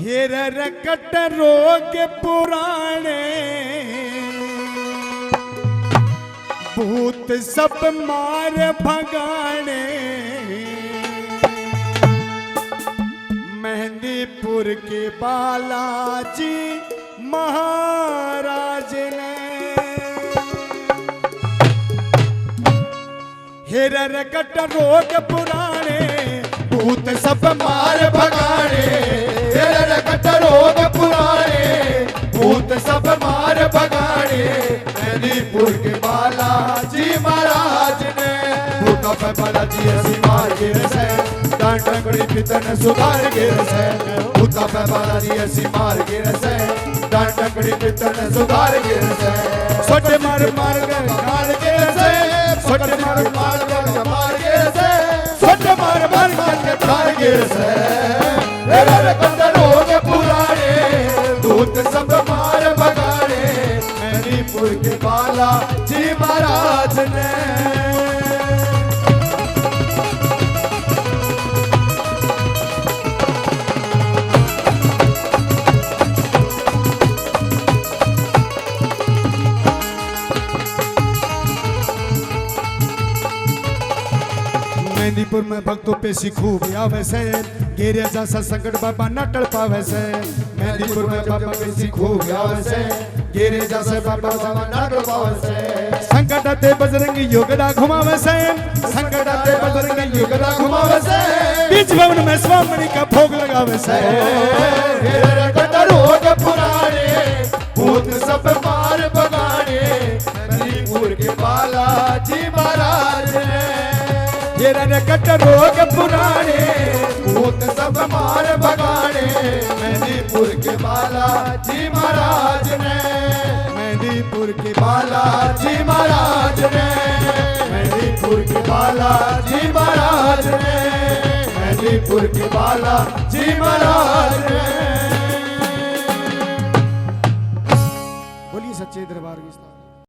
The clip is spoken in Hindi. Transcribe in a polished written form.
हेर रकट रोग पुराणे भूत सब मार भगाने मेहंदीपुर के बालाजी महाराज ने हेर रकट रोग पुराणे भूत सब मार भगाने हेर रकट रोग पुराणे भूत सब मार भगाने मेहंदीपुर के बालाजी महाराज ने भूता पे बालाजी ऐसी मार गिर से डांट टकड़ी पितन सुधार गिर से भूता पे बालाजी ऐसी मार गिर से डांट टकड़ी पितन सुधार गिर से सोटे मार मार गाल गिर से सोटे मार मार मार गिर से सोटे मार मार तार गिर से हेर रकट रोग पुराणे भूत सब मार भगाने मेहंदीपुर के बालाजी महाराज ने मेहंदीपुर में भक्तों पे खूब आवे से गिरे जैसा संकट बाबा न टल पावे से मेहंदीपुर में बाबा पे खूब आवे से गिरे जैसे बाबा न टल पावे से संकट आते बजरंगी योगड़ा घुमावे से संकट आते बजरंगी योगड़ा घुमावे से बीच भवन में स्वामी का भोग लगावे से हेर रकट रोग पुराणे भूत सब मार भगाने मेहंदीपुर के बालाजी महाराज ने हेर रकट रोग पुराणे भूत सब मार भगाने मेहंदीपुर के बालाजी महाराज ने मेहंदीपुर के बालाजी महाराज ने मेहंदीपुर के बालाजी महाराज ने मेहंदीपुर के बालाजी महाराज ने बोलिए सच्चे दरबार की